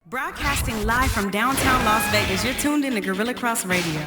Broadcasting live from downtown Las Vegas, you're tuned in to Guerilla Cross Radio.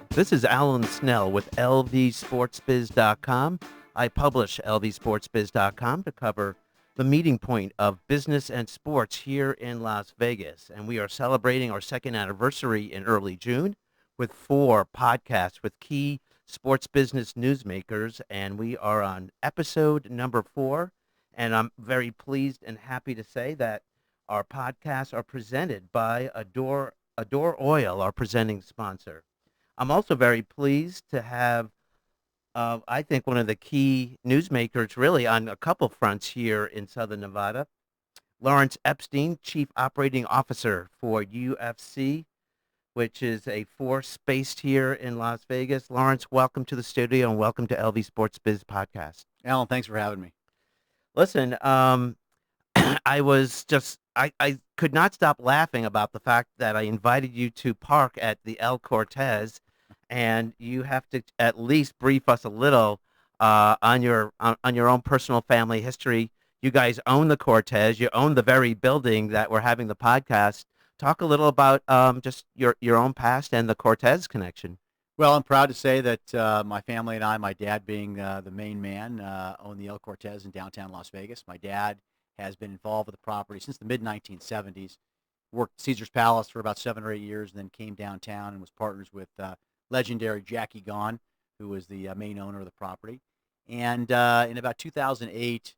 This is Alan Snell with LVSportsBiz.com. I publish LVSportsBiz.com to cover the meeting point of business and sports here in Las Vegas. And we are celebrating our second anniversary in early June with 4 podcasts with key sports business newsmakers. And we are on episode number 4. And I'm very pleased and happy to say that our podcasts are presented by Adore Oil, our presenting sponsor. I'm also very pleased to have, I think, one of the key newsmakers really on a couple fronts here in Southern Nevada, Lawrence Epstein, Chief Operating Officer for UFC, which is a force based here in Las Vegas. Lawrence, welcome to the studio and welcome to LV Sports Biz Podcast. Alan, thanks for having me. Listen, I could not stop laughing about the fact that I invited you to park at the El Cortez, and you have to at least brief us a little on your own personal family history. You guys own the Cortez. You own the very building that we're having the podcast. Talk a little about just your own past and the Cortez connection. Well, I'm proud to say that my family and I, my dad being the main man, own the El Cortez in downtown Las Vegas. My dad has been involved with the property since the mid-1970s, worked at Caesar's Palace for about 7 or 8 years, and then came downtown and was partners with legendary Jackie Gahn, who was the main owner of the property. And in about 2008,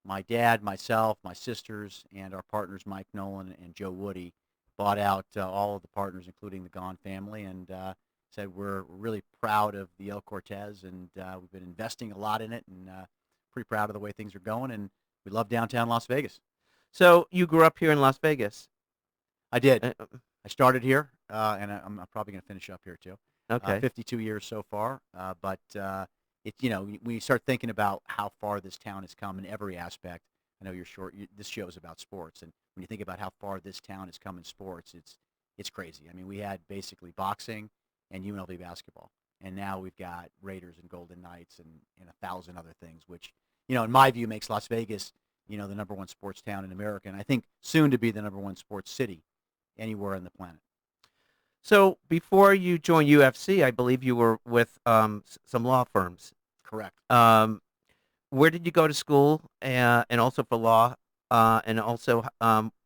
my dad, myself, my sisters, and our partners Mike Nolan and Joe Woody bought out all of the partners, including the Gahn family, and said we're really proud of the El Cortez, and we've been investing a lot in it, and pretty proud of the way things are going, and we love downtown Las Vegas. So you grew up here in Las Vegas? I did. I started here, and I'm probably going to finish up here too. Okay. 52 years so far, but it's when you start thinking about how far this town has come in every aspect. I know this show is about sports, and when you think about how far this town has come in sports, it's crazy. I mean, we had basically boxing and UNLV basketball, and now we've got Raiders and Golden Knights and 1,000 other things, which in my view makes Las Vegas the number one sports town in America, and I think soon to be the number one sports city anywhere on the planet. So before you joined UFC, I believe you were with some law firms. Correct. Where did you go to school, and also for law, and also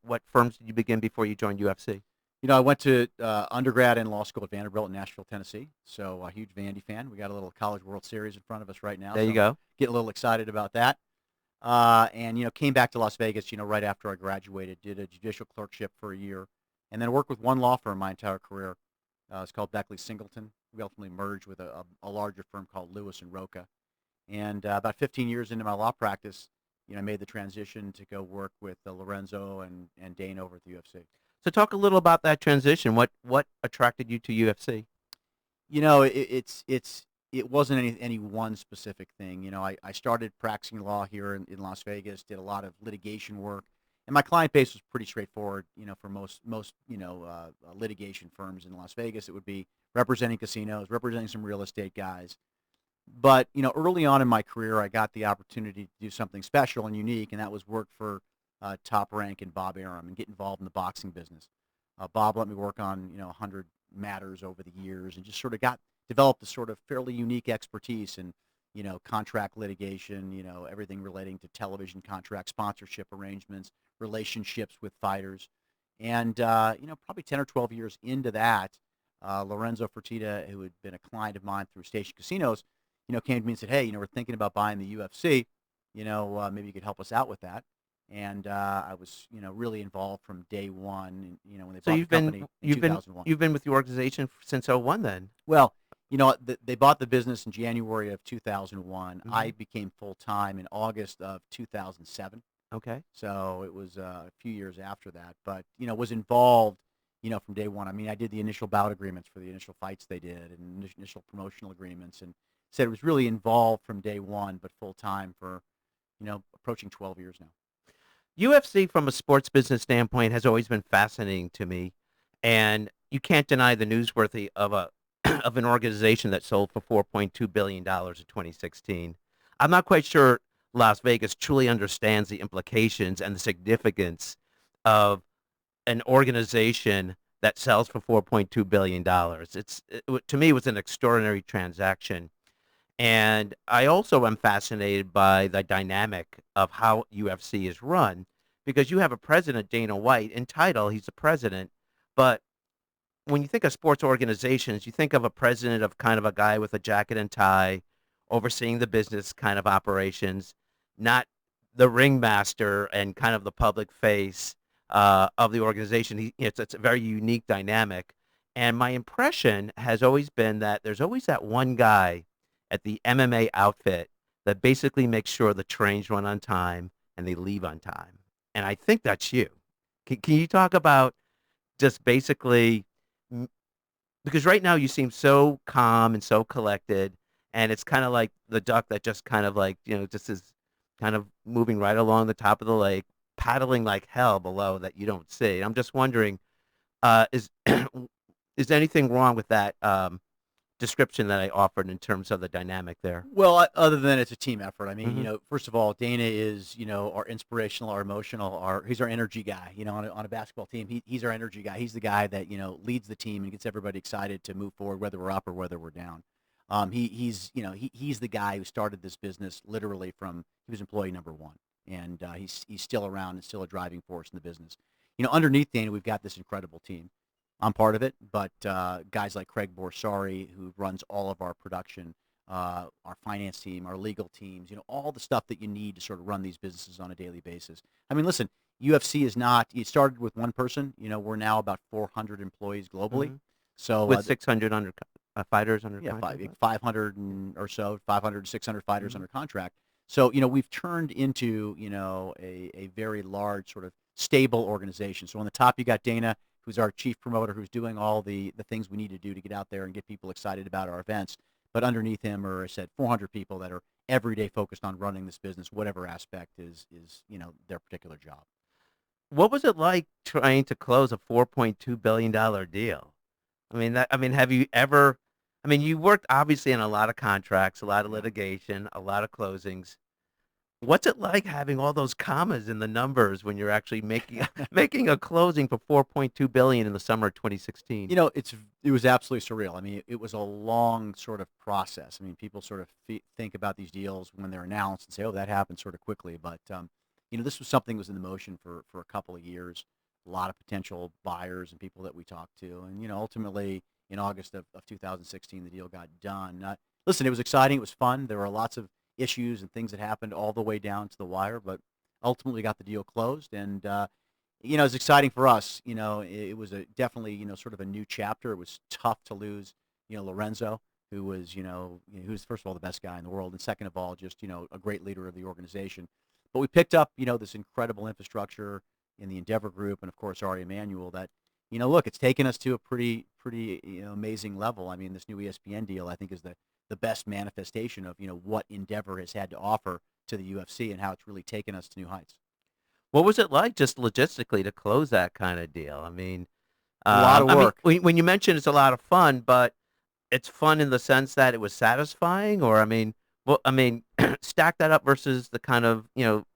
what firms did you begin before you joined UFC? I went to undergrad and law school at Vanderbilt in Nashville, Tennessee. So a huge Vandy fan. We got a little College World Series in front of us right now. There you go. Getting a little excited about that. And came back to Las Vegas, right after I graduated, did a judicial clerkship for a year, and then worked with one law firm my entire career. It's called Beckley Singleton. We ultimately merged with a larger firm called Lewis and Roca. And about 15 years into my law practice, I made the transition to go work with Lorenzo and Dane over at the UFC. So talk a little about that transition. What attracted you to UFC? It wasn't any one specific thing. I started practicing law here in Las Vegas, did a lot of litigation work, and my client base was pretty straightforward. For most litigation firms in Las Vegas, it would be representing casinos, representing some real estate guys. But early on in my career, I got the opportunity to do something special and unique, and that was work for Top Rank and Bob Arum and get involved in the boxing business. Bob let me work on 100 matters over the years, and just sort of developed a sort of fairly unique expertise in contract litigation, everything relating to television contracts, sponsorship arrangements, relationships with fighters. And probably 10 or 12 years into that, Lorenzo Fertitta, who had been a client of mine through Station Casinos, came to me and said, hey, we're thinking about buying the UFC. Maybe you could help us out with that. And I was, really involved from day one. When they bought the company in 2001. You've been with the organization since '01 then. Well, they bought the business in January of 2001. Mm-hmm. I became full time in August of 2007. Okay. So it was a few years after that, but was involved, from day one. I mean, I did the initial bout agreements for the initial fights they did, and initial promotional agreements, and said, was really involved from day one, but full time for, approaching 12 years now. UFC, from a sports business standpoint, has always been fascinating to me, and you can't deny the newsworthy of a of an organization that sold for $4.2 billion in 2016. I'm not quite sure Las Vegas truly understands the implications and the significance of an organization that sells for $4.2 billion. To me, it was an extraordinary transaction. And I also am fascinated by the dynamic of how UFC is run, because you have a president, Dana White. In title, he's the president, but when you think of sports organizations, you think of a president of kind of a guy with a jacket and tie, overseeing the business kind of operations, not the ringmaster and kind of the public face of the organization. It's a very unique dynamic. And my impression has always been that there's always that one guy at the MMA outfit that basically makes sure the trains run on time and they leave on time. And I think that's you. Can you talk about just basically, because right now you seem so calm and so collected, and it's kind of like the duck that just kind of like, just is kind of moving right along the top of the lake, paddling like hell below that you don't see. I'm just wondering, is is anything wrong with that description that I offered in terms of the dynamic there? Well, other than it's a team effort. I mean, Hmm. first of all, Dana is, our inspirational, our emotional, he's our energy guy. On a basketball team, he's our energy guy. He's the guy that leads the team and gets everybody excited to move forward, whether we're up or whether we're down. He's the guy who started this business literally from he was employee number one, and he's still around and still a driving force in the business. Underneath Dana, we've got this incredible team. I'm part of it, but guys like Craig Borsari, who runs all of our production, our finance team, our legal teams, all the stuff that you need to sort of run these businesses on a daily basis. I mean, listen, UFC is not, it started with one person. We're now about 400 employees globally. Hmm. So With 600 fighters under yeah, contract? 500 or so, 500 to 600 fighters under contract. So, we've turned into, a very large sort of stable organization. So on the top, you got Dana, who's our chief promoter, who's doing all the things we need to do to get out there and get people excited about our events. But underneath him are, I said, 400 people that are every day focused on running this business, whatever aspect is their particular job. What was it like trying to close a $4.2 billion deal? Have you ever? You worked obviously in a lot of contracts, a lot of litigation, a lot of closings. What's it like having all those commas in the numbers when you're actually making making a closing for $4.2 billion in the summer of 2016? It was absolutely surreal. I mean, it was a long sort of process. I mean, people sort of think about these deals when they're announced and say, "Oh, that happened sort of quickly." But this was something that was in the motion for a couple of years. A lot of potential buyers and people that we talked to, and ultimately in August of 2016, the deal got done. Listen, it was exciting. It was fun. There were lots of issues and things that happened all the way down to the wire, but ultimately got the deal closed. And it was exciting for us. It was definitely sort of a new chapter. It was tough to lose Lorenzo, who was who's first of all the best guy in the world, and second of all just a great leader of the organization. But we picked up this incredible infrastructure in the Endeavor Group, and of course Ari Emanuel. That look, it's taken us to a pretty amazing level. I mean, this new ESPN deal I think is the best manifestation of what Endeavor has had to offer to the UFC and how it's really taken us to new heights. What was it like just logistically to close that kind of deal? A lot of work. When you mentioned it's a lot of fun, but it's fun in the sense that it was satisfying, or stack that up versus the kind of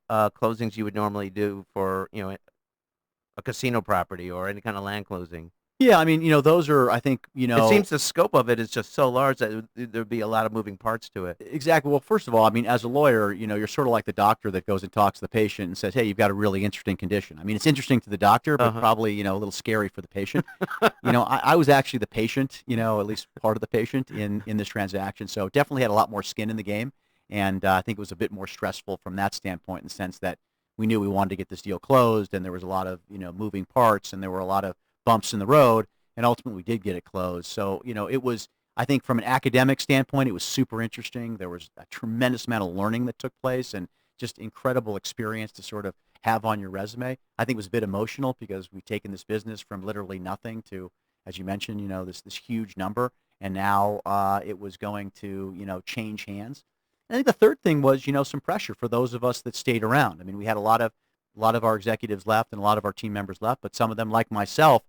closings you would normally do for a casino property or any kind of land closing. Yeah, I mean, those are, I think, It seems the scope of it is just so large that there'd be a lot of moving parts to it. Exactly. Well, first of all, I mean, as a lawyer, you're sort of like the doctor that goes and talks to the patient and says, "Hey, you've got a really interesting condition." I mean, it's interesting to the doctor, but probably, a little scary for the patient. I was actually the patient, at least part of the patient in this transaction. So definitely had a lot more skin in the game. And I think it was a bit more stressful from that standpoint in the sense that we knew we wanted to get this deal closed, and there was a lot of, moving parts, and there were a lot of bumps in the road, and ultimately we did get it closed. So, it was, I think from an academic standpoint, it was super interesting. There was a tremendous amount of learning that took place and just incredible experience to sort of have on your resume. I think it was a bit emotional because we've taken this business from literally nothing to, as you mentioned, this huge number. and now it was going to, change hands. And I think the third thing was, some pressure for those of us that stayed around. I mean, we had a lot of our executives left and a lot of our team members left, but some of them, like myself,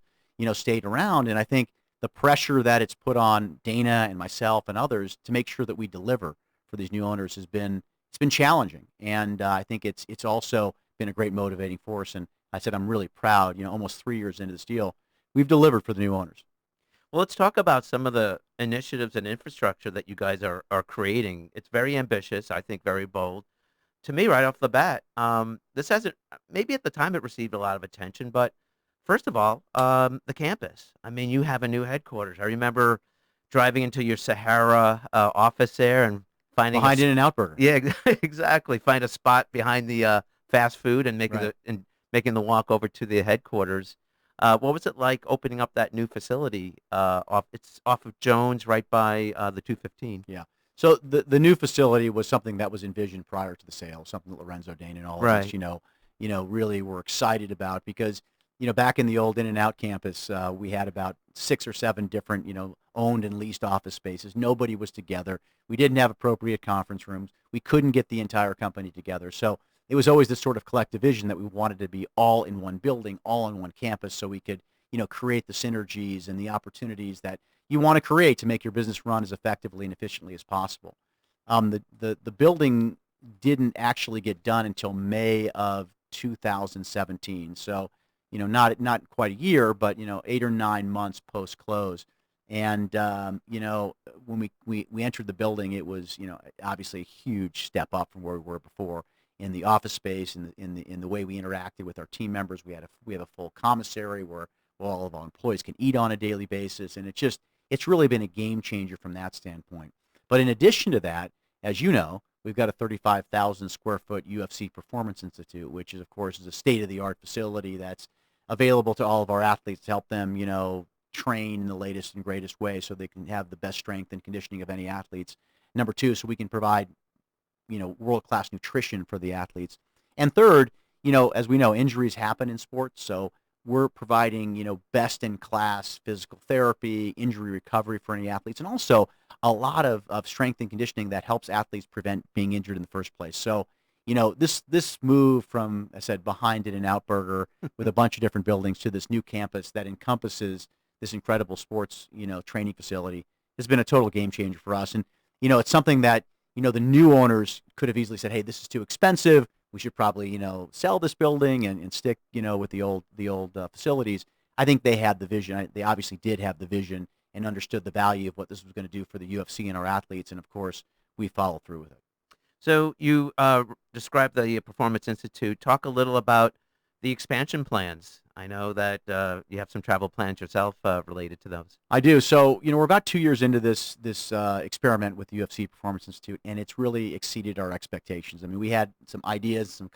stayed around. And I think the pressure that it's put on Dana and myself and others to make sure that we deliver for these new owners it's been challenging. And I think it's also been a great motivating force. And I said I'm really proud. Almost 3 years into this deal, we've delivered for the new owners. Well, let's talk about some of the initiatives and infrastructure that you guys are creating. It's very ambitious, I think very bold. To me, right off the bat, this hasn't, maybe at the time it received a lot of attention, but first of all, the campus. I mean, you have a new headquarters. I remember driving into your Sahara office there and finding Behind In-N-Out Burger. Yeah, exactly. Find a spot behind the fast food and making Right. making the walk over to the headquarters. What was it like opening up that new facility? It's off of Jones, right by the 215. Yeah. So the new facility was something that was envisioned prior to the sale, something that Lorenzo Dane and all of us, Right. really were excited about because, back in the old In-N-Out campus, we had about 6 or 7 different, owned and leased office spaces. Nobody was together. We didn't have appropriate conference rooms. We couldn't get the entire company together. So it was always this sort of collective vision that we wanted to be all in one building, all on one campus, so we could, create the synergies and the opportunities that you want to create to make your business run as effectively and efficiently as possible. The building didn't actually get done until May of 2017. So, not quite a year, but 8 or 9 months post close. And when we entered the building, it was obviously a huge step up from where we were before in the office space, in the way we interacted with our team members. We have a full commissary where all of our employees can eat on a daily basis, and it's really been a game changer from that standpoint. But in addition to that, as you know, we've got a 35,000 square foot UFC Performance Institute, which is, of course, is a state-of-the-art facility that's available to all of our athletes to help them, train in the latest and greatest way so they can have the best strength and conditioning of any athletes. Number two, so we can provide, world-class nutrition for the athletes. And third, as we know, injuries happen in sports, so we're providing, best-in-class physical therapy, injury recovery for any athletes, and also a lot of strength and conditioning that helps athletes prevent being injured in the first place. So, this move from, I said, behind In-N-Out Burger with a bunch of different buildings to this new campus that encompasses this incredible sports, training facility has been a total game changer for us. And, it's something that, the new owners could have easily said, hey, this is too expensive. We should probably, sell this building and stick, with the old facilities. I think they had the vision. They obviously did have the vision and understood the value of what this was going to do for the UFC and our athletes. And of course, we followed through with it. So you described the Performance Institute. Talk a little about the expansion plans. I know that you have some travel plans yourself related to those. I do. So, we're about 2 years into this experiment with the UFC Performance Institute, and it's really exceeded our expectations. I mean, we had some ideas, some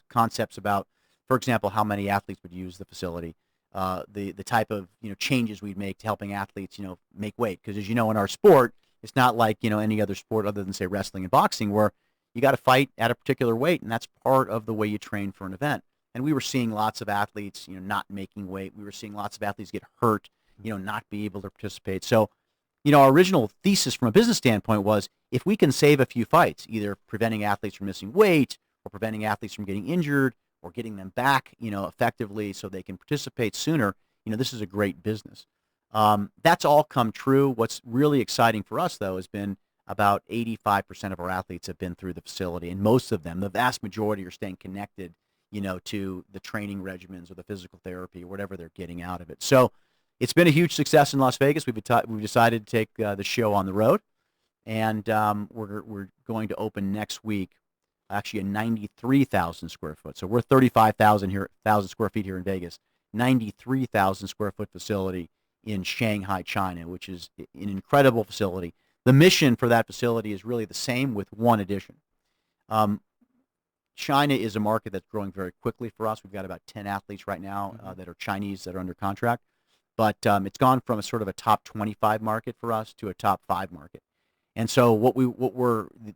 concepts about, for example, how many athletes would use the facility, the type of changes we'd make to helping athletes make weight. Because as you know, in our sport, it's not like any other sport other than say wrestling and boxing, where you got to fight at a particular weight, and that's part of the way you train for an event. And we were seeing lots of athletes, not making weight. We were seeing lots of athletes get hurt, not be able to participate. So, our original thesis from a business standpoint was if we can save a few fights, either preventing athletes from missing weight or preventing athletes from getting injured or getting them back, effectively so they can participate sooner, this is a great business. That's all come true. What's really exciting for us, though, has been about 85% of our athletes have been through the facility, and most of them, the vast majority, are staying connected to the training regimens or the physical therapy or whatever they're getting out of it. So it's been a huge success in Las Vegas. We've decided to take the show on the road, and we're going to open next week, actually a 93,000 square foot. So we're 35,000 square feet here in Vegas, 93,000 square foot facility in Shanghai, China, which is an incredible facility. The mission for that facility is really the same with one addition. China is a market that's growing very quickly for us. We've got about 10 athletes right now that are Chinese that are under contract. But it's gone from a sort of a top 25 market for us to a top 5 market. And so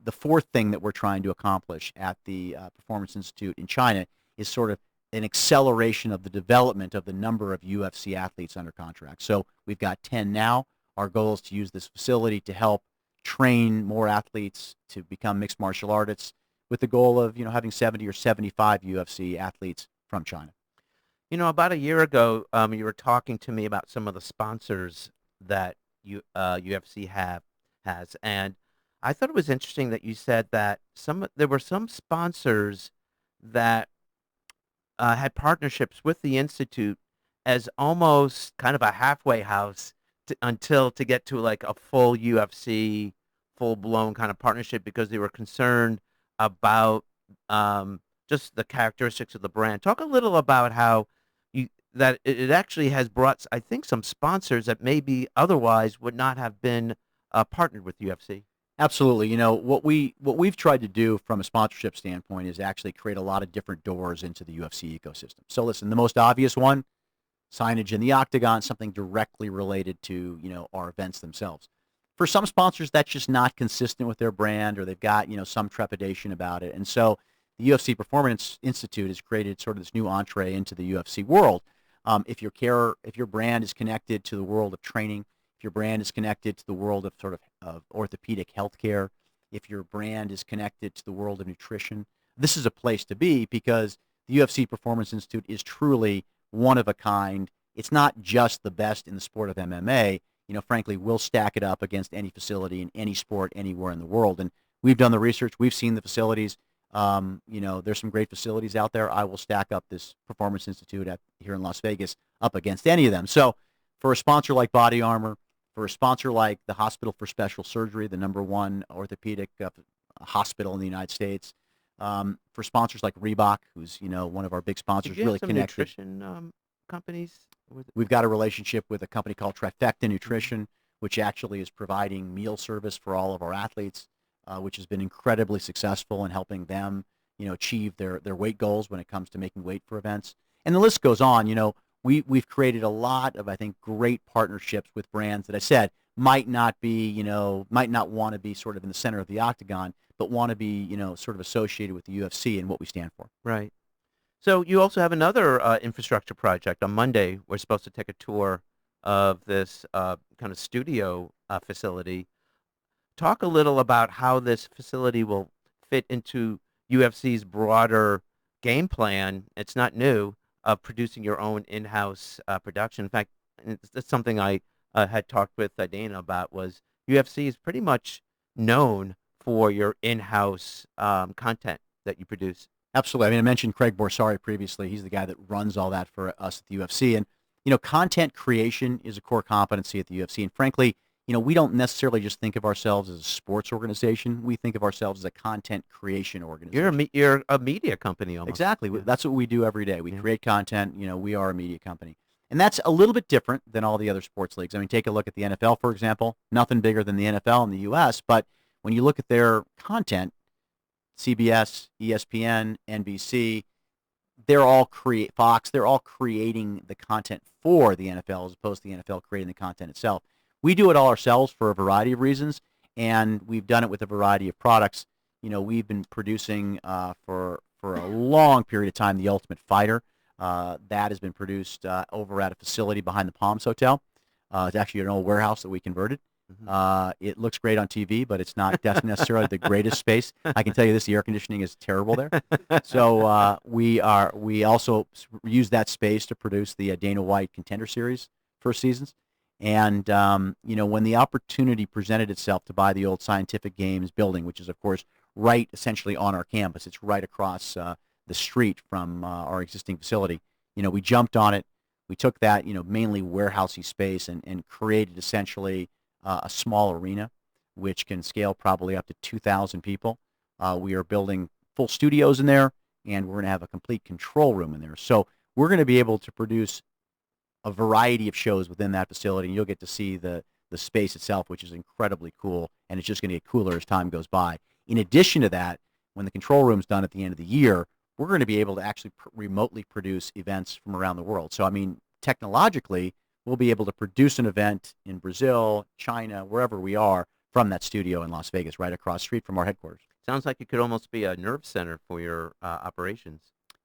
the fourth thing that we're trying to accomplish at the Performance Institute in China is sort of an acceleration of the development of the number of UFC athletes under contract. So we've got 10 now. Our goal is to use this facility to help train more athletes to become mixed martial artists, with the goal of having 70 or 75 UFC athletes from China. About a year ago, you were talking to me about some of the sponsors that UFC has, and I thought it was interesting that you said that there were some sponsors that had partnerships with the institute as almost kind of a halfway house to get to like a full UFC, full blown kind of partnership because they were concerned about just the characteristics of the brand. Talk a little about how that it actually has brought, I think, some sponsors that maybe otherwise would not have been partnered with UFC. Absolutely. What we've tried to do from a sponsorship standpoint is actually create a lot of different doors into the UFC ecosystem. So listen, the most obvious one, signage in the octagon, something directly related to our events themselves. For some sponsors, that's just not consistent with their brand, or they've got some trepidation about it. And so the UFC Performance Institute has created sort of this new entree into the UFC world. If your brand is connected to the world of training, if your brand is connected to the world of of orthopedic healthcare, if your brand is connected to the world of nutrition, this is a place to be, because the UFC Performance Institute is truly one of a kind. It's not just the best in the sport of MMA. Frankly, we'll stack it up against any facility in any sport anywhere in the world. And we've done the research. We've seen the facilities. There's some great facilities out there. I will stack up this Performance Institute here in Las Vegas up against any of them. So for a sponsor like Body Armor, for a sponsor like the Hospital for Special Surgery, the #1 orthopedic hospital in the United States, for sponsors like Reebok, who's one of our big sponsors, Do you really have some connected. nutrition companies? We've got a relationship with a company called Trifecta Nutrition, which actually is providing meal service for all of our athletes, which has been incredibly successful in helping them, achieve their weight goals when it comes to making weight for events. And the list goes on. We've created a lot of, I think, great partnerships with brands that I said might not want to be sort of in the center of the octagon, but want to be, sort of associated with the UFC and what we stand for. Right. So you also have another infrastructure project. On Monday, we're supposed to take a tour of this kind of studio facility. Talk a little about how this facility will fit into UFC's broader game plan. It's not new, of producing your own in-house production. In fact, that's something I had talked with Dana about, was UFC is pretty much known for your in-house content that you produce. Absolutely. I mean, I mentioned Craig Borsari previously. He's the guy that runs all that for us at the UFC. And, content creation is a core competency at the UFC. And frankly, we don't necessarily just think of ourselves as a sports organization. We think of ourselves as a content creation organization. You're a media company almost. Exactly. Yeah. That's what we do every day. We create content. We are a media company. And that's a little bit different than all the other sports leagues. I mean, take a look at the NFL, for example. Nothing bigger than the NFL in the U.S., but when you look at their content, CBS, ESPN, NBC, Fox, they're all creating the content for the NFL as opposed to the NFL creating the content itself. We do it all ourselves for a variety of reasons, and we've done it with a variety of products. We've been producing for a long period of time The Ultimate Fighter. That has been produced over at a facility behind the Palms Hotel. It's actually an old warehouse that we converted. It looks great on TV, but it's not necessarily the greatest space. I can tell you this: the air conditioning is terrible there. So we also use that space to produce the Dana White Contender Series first seasons. And when the opportunity presented itself to buy the old Scientific Games building, which is of course right essentially on our campus, it's right across the street from our existing facility. We jumped on it. We took that mainly warehousey space and created essentially a small arena, which can scale probably up to 2,000 people. We are building full studios in there, and we're going to have a complete control room in there. So we're going to be able to produce a variety of shows within that facility, and you'll get to see the space itself, which is incredibly cool, and it's just going to get cooler as time goes by. In addition to that, when the control room's done at the end of the year, we're going to be able to actually remotely produce events from around the world. So, I mean, technologically, we'll be able to produce an event in Brazil, China, wherever we are, from that studio in Las Vegas, right across the street from our headquarters. Sounds like it could almost be a nerve center for your operations.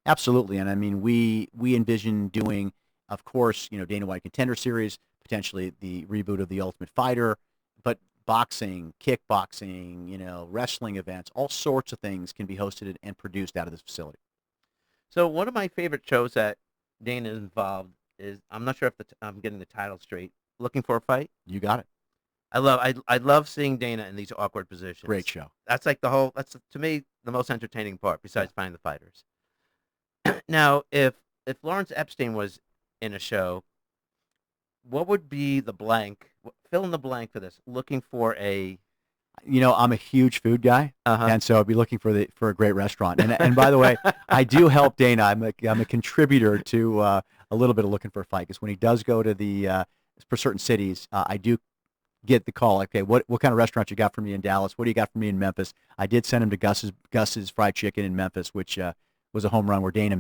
Absolutely, and I mean, we envision doing, of course, Dana White Contender Series, potentially the reboot of The Ultimate Fighter, but boxing, kickboxing, wrestling events, all sorts of things can be hosted and produced out of this facility. So one of my favorite shows that Dana is involved is, I'm not sure if I'm getting the title straight, Looking for a Fight? You got it. I love seeing Dana in these awkward positions. Great show. That's like that's to me the most entertaining part besides finding the fighters. Now, if Lawrence Epstein was in a show, what would be the blank? Fill in the blank for this. Looking for a... I'm a huge food guy, Uh-huh. and so I'd be looking for a great restaurant. And by the way, I do help Dana. I'm a contributor to a little bit of Looking for a Fight, because when he does go to for certain cities, I do get the call. Okay, what kind of restaurant you got for me in Dallas? What do you got for me in Memphis? I did send him to Gus's Fried Chicken in Memphis, which was a home run where Dana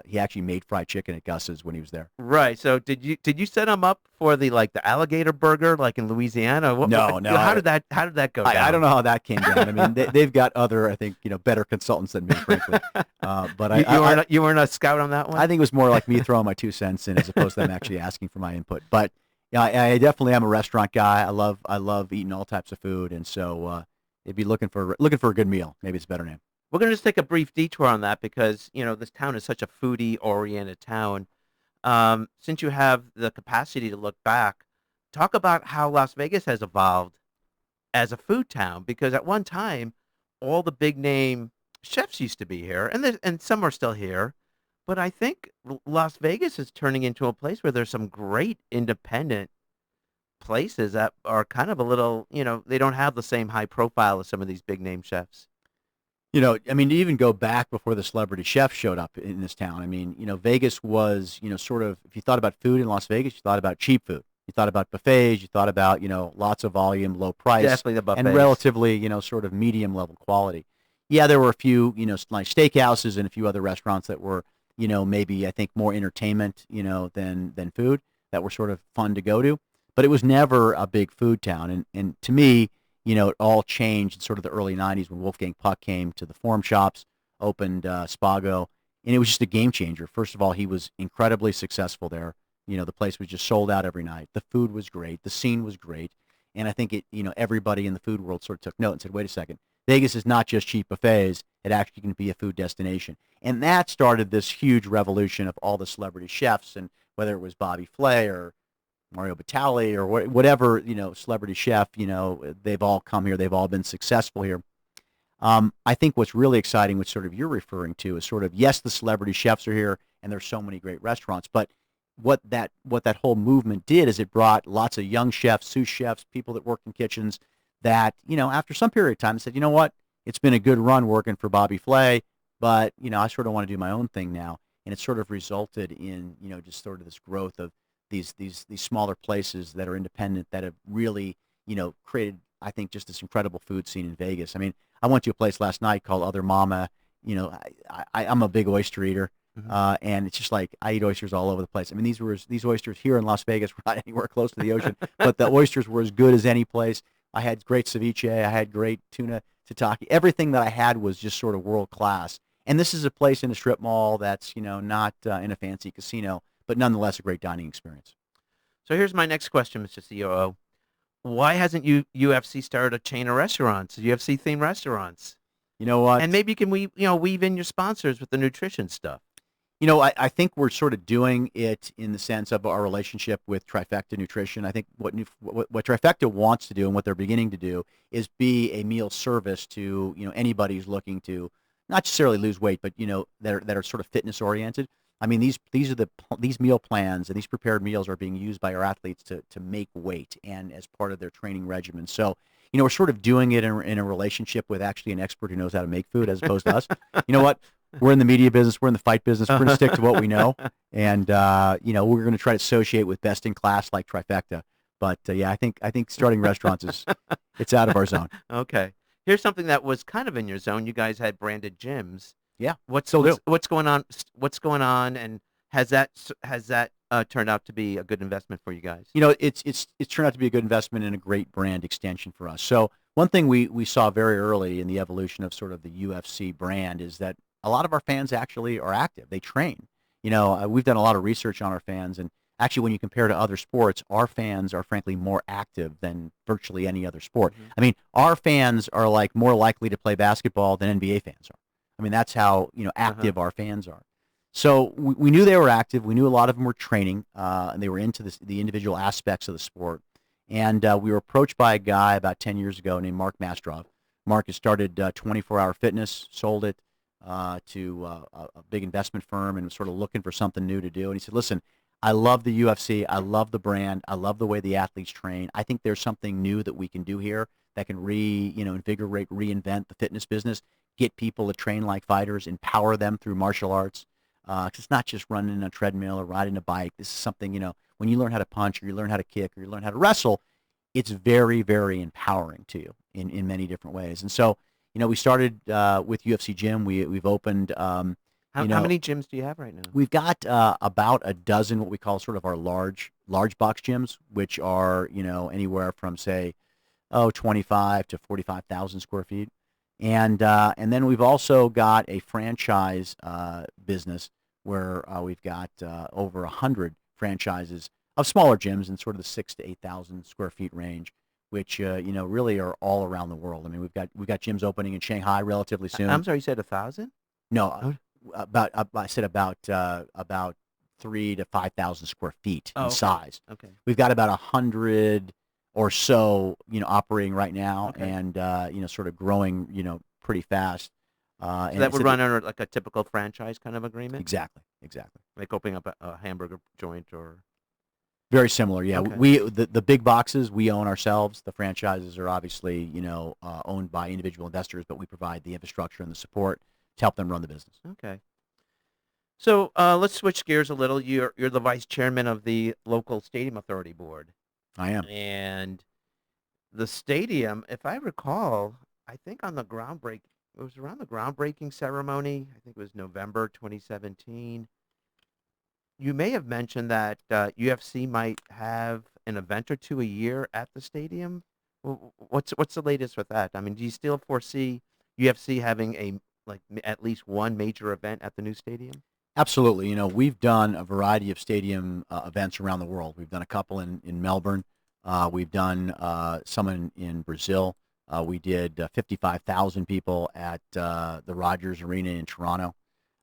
he actually made fried chicken at Gus's when he was there. Right. So did you set him up for the alligator burger like in Louisiana? No. How did that go down? I don't know how that came down. I mean, they've got other, I think, better consultants than me, frankly. But you weren't a scout on that one? I think it was more like me throwing my 2 cents in as opposed to them actually asking for my input. But yeah, I definitely am a restaurant guy. I love eating all types of food, and so it'd be looking for a good meal. Maybe it's a better name. We're going to just take a brief detour on that because, this town is such a foodie-oriented town. Since you have the capacity to look back, talk about how Las Vegas has evolved as a food town, because at one time, all the big-name chefs used to be here, and some are still here. But I think Las Vegas is turning into a place where there's some great independent places that are kind of a little, they don't have the same high profile as some of these big-name chefs. I mean, to even go back before the celebrity chef showed up in this town, I mean, Vegas was, sort of, if you thought about food in Las Vegas, you thought about cheap food. You thought about buffets. You thought about, lots of volume, low price. Definitely the buffets. And relatively, sort of medium level quality. Yeah, there were a few, nice steakhouses and a few other restaurants that were, maybe I think more entertainment, than food, that were sort of fun to go to. But it was never a big food town. And to me, it all changed in sort of the early 90s when Wolfgang Puck came to the Forum Shops, opened Spago, and it was just a game changer. First of all, he was incredibly successful there. The place was just sold out every night. The food was great. The scene was great. And I think everybody in the food world sort of took note and said, wait a second, Vegas is not just cheap buffets. It actually can be a food destination. And that started this huge revolution of all the celebrity chefs, and whether it was Bobby Flay or Mario Batali or whatever, celebrity chef, they've all come here. They've all been successful here. I think what's really exciting, which sort of you're referring to, is sort of, yes, the celebrity chefs are here and there's so many great restaurants, but what that whole movement did is it brought lots of young chefs, sous chefs, people that work in kitchens that, after some period of time said, you know what, it's been a good run working for Bobby Flay, but, I sort of want to do my own thing now. And it sort of resulted in, just sort of this growth of these smaller places that are independent that have really, created, I think, just this incredible food scene in Vegas. I mean, I went to a place last night called Other Mama. I'm a big oyster eater, and it's just like I eat oysters all over the place. I mean, these oysters here in Las Vegas were not anywhere close to the ocean, but the oysters were as good as any place. I had great ceviche. I had great tuna tataki. Everything that I had was just sort of world class. And this is a place in a strip mall that's, not in a fancy casino, but nonetheless a great dining experience. So here's my next question, Mr. COO. Why hasn't UFC started a chain of restaurants, UFC-themed restaurants? You know what? And maybe you can weave in your sponsors with the nutrition stuff. I think we're sort of doing it in the sense of our relationship with Trifecta Nutrition. I think what Trifecta wants to do and what they're beginning to do is be a meal service to, anybody who's looking to not necessarily lose weight, but, that are sort of fitness oriented. I mean, these meal plans and these prepared meals are being used by our athletes to make weight and as part of their training regimen. So, we're sort of doing it in a relationship with actually an expert who knows how to make food as opposed to us. You know what? We're in the media business. We're in the fight business. We're going to stick to what we know. And, we're going to try to associate with best in class like Trifecta. But, yeah, I think starting restaurants it's out of our zone. Okay. Here's something that was kind of in your zone. You guys had branded gyms. Yeah. What's going on? What's going on? And has that turned out to be a good investment for you guys? It's turned out to be a good investment and a great brand extension for us. So one thing we saw very early in the evolution of sort of the UFC brand is that a lot of our fans actually are active. They train. We've done a lot of research on our fans, and Actually, when you compare to other sports, our fans are frankly more active than virtually any other sport. Mm-hmm. I mean, our fans are like more likely to play basketball than NBA fans are. I mean, that's how active our fans are. So we knew they were active. We knew a lot of them were training, and they were into the individual aspects of the sport. And we were approached by a guy about 10 years ago named Mark Mastrov. Mark has started 24-Hour Fitness, sold it to a big investment firm, and was sort of looking for something new to do. And he said, listen, I love the UFC. I love the brand. I love the way the athletes train. I think there's something new that we can do here that can invigorate, reinvent the fitness business, get people to train like fighters, empower them through martial arts. 'Cause it's not just running a treadmill or riding a bike. This is something, when you learn how to punch or you learn how to kick or you learn how to wrestle, it's very, very empowering to you in many different ways. And so, we started with UFC Gym. We've opened, How many gyms do you have right now? we've got about a dozen what we call sort of our large box gyms, which are, anywhere from, say, 25 to 45,000 square feet. And then we've also got a franchise business where we've got over 100 franchises of smaller gyms in sort of the 6,000 to 8,000 square feet range, which really are all around the world. I mean, we've got gyms opening in Shanghai relatively soon. I'm sorry, you said 1,000? No, I said about 3,000 to 5,000 square feet in size. Okay. We've got about 100 or so, operating right now, and sort of growing, pretty fast. So that would run under like a typical franchise kind of agreement? Exactly. Like opening up a hamburger joint or... Very similar, yeah. Okay. The big boxes we own ourselves. The franchises are obviously, owned by individual investors, but we provide the infrastructure and the support to help them run the business. Okay. So let's switch gears a little. You're the vice chairman of the local stadium authority board. I am. And the stadium, if I recall, I think it was around the groundbreaking ceremony. I think it was November 2017. You may have mentioned that UFC might have an event or two a year at the stadium. What's the latest with that? I mean, do you still foresee UFC having at least one major event at the new stadium? Absolutely. We've done a variety of stadium events around the world. We've done a couple in Melbourne. We've done some in Brazil. We did 55,000 people at the Rogers Arena in Toronto.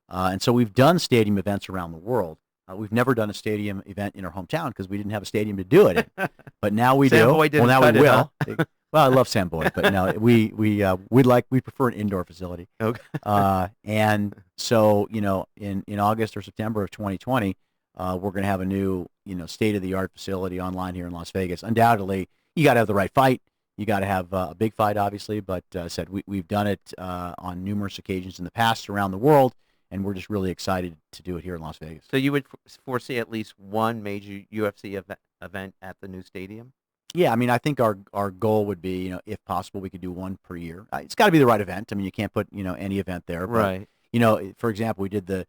And so we've done stadium events around the world. We've never done a stadium event in our hometown because we didn't have a stadium to do it in. But now we Sam do. Boyd didn't now cut we it, will. huh? Well, I love Sam Boyd, but no, we prefer an indoor facility. Okay. And so, in August or September of 2020, we're going to have a new, state-of-the-art facility online here in Las Vegas. Undoubtedly, you got to have the right fight. You got to have a big fight, obviously. But I said we've done it on numerous occasions in the past around the world, and we're just really excited to do it here in Las Vegas. So you would foresee at least one major UFC event at the new stadium? Yeah, I mean, I think our goal would be, if possible, we could do one per year. It's got to be the right event. I mean, you can't put, any event there. But, Right. For example, we did the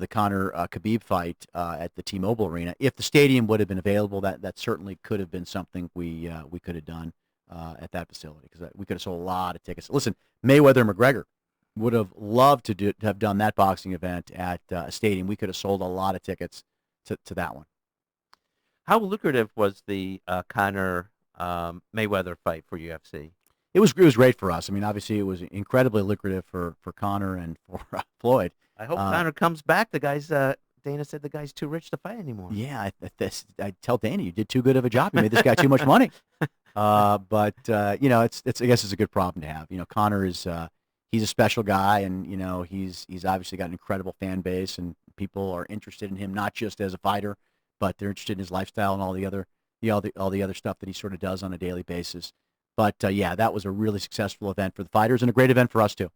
Conor Khabib fight at the T-Mobile Arena. If the stadium would have been available, that certainly could have been something we could have done at that facility because we could have sold a lot of tickets. Listen, Mayweather and McGregor would have loved to have done that boxing event at a stadium. We could have sold a lot of tickets to that one. How lucrative was the Conor Mayweather fight for UFC? It was great for us. I mean, obviously, it was incredibly lucrative for Conor and for Floyd. I hope Conor comes back. The guy's Dana said the guy's too rich to fight anymore. Yeah, I tell Dana you did too good of a job. You made this guy too much money. But it's I guess it's a good problem to have. Conor is he's a special guy, and he's obviously got an incredible fan base, and people are interested in him not just as a fighter, but they're interested in his lifestyle and all the other stuff that he sort of does on a daily basis. But yeah, that was a really successful event for the fighters and a great event for us too.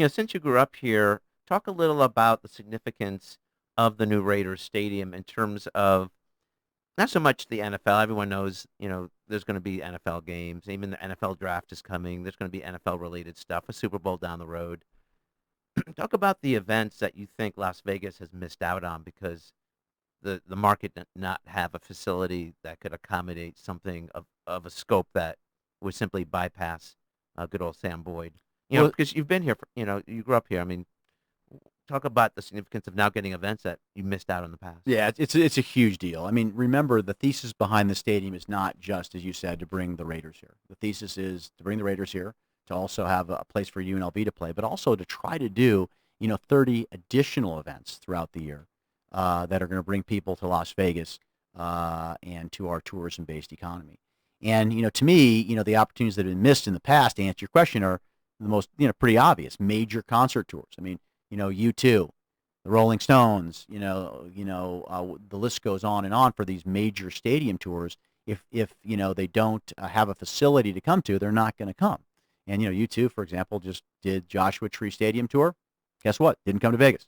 Since you grew up here, talk a little about the significance of the new Raiders Stadium in terms of not so much the NFL. Everyone knows, there's going to be NFL games. Even the NFL draft is coming. There's going to be NFL-related stuff, a Super Bowl down the road. Talk about the events that you think Las Vegas has missed out on because the market did not have a facility that could accommodate something of a scope that would simply bypass good old Sam Boyd. Because you've been here, you grew up here. I mean, talk about the significance of now getting events that you missed out on the past. Yeah, it's a huge deal. I mean, remember the thesis behind the stadium is not just, as you said, to bring the Raiders here. The thesis is to bring the Raiders here, to also have a place for UNLV to play, but also to try to do 30 additional events throughout the year that are going to bring people to Las Vegas and to our tourism-based economy. And to me, the opportunities that have been missed in the past, to answer your question, are the most pretty obvious major concert tours. I mean, U2, the Rolling Stones, the list goes on and on for these major stadium tours. If they don't have a facility to come to, they're not going to come. And U2, for example, just did Joshua Tree Stadium tour. Guess what? Didn't come to Vegas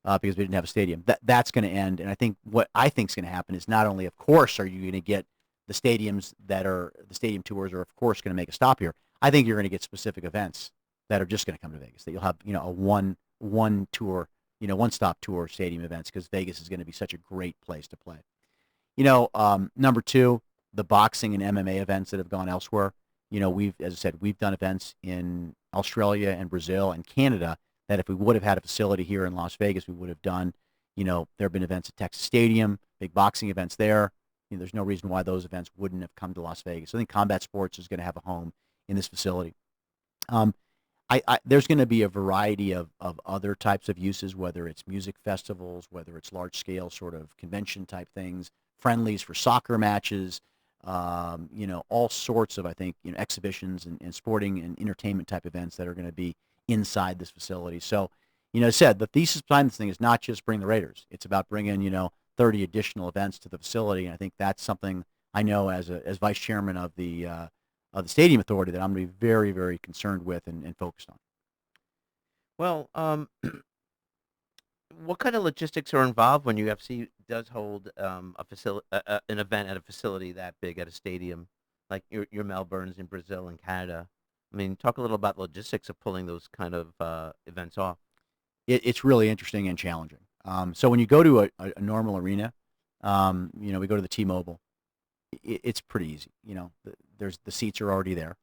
because we didn't have a stadium. That's going to end. And I think what I think is going to happen is not only, of course, are you going to get the stadiums that are the stadium tours are, of course, going to make a stop here. I think you're going to get specific events that are just going to come to Vegas. That you'll have a one tour, one-stop tour stadium events because Vegas is going to be such a great place to play. Number two, the boxing and MMA events that have gone elsewhere. As I said, we've done events in Australia and Brazil and Canada that if we would have had a facility here in Las Vegas, we would have done. There have been events at Texas Stadium, big boxing events there. There's no reason why those events wouldn't have come to Las Vegas. I think combat sports is going to have a home in this facility. There's going to be a variety of other types of uses, whether it's music festivals, whether it's large-scale sort of convention-type things, friendlies for soccer matches, all sorts of, I think, exhibitions and sporting and entertainment-type events that are going to be inside this facility. So, as I said, the thesis behind this thing is not just bring the Raiders. It's about bringing, 30 additional events to the facility, and I think that's something I know as vice chairman of the stadium authority that I'm going to be very, very concerned with and focused on. Well, what kind of logistics are involved when UFC does hold an event at a facility that big at a stadium like your Melbournes in Brazil and Canada? I mean, talk a little about logistics of pulling those kind of events off. It's really interesting and challenging. So when you go to a normal arena, we go to the T-Mobile. It's pretty easy. The seats are already there.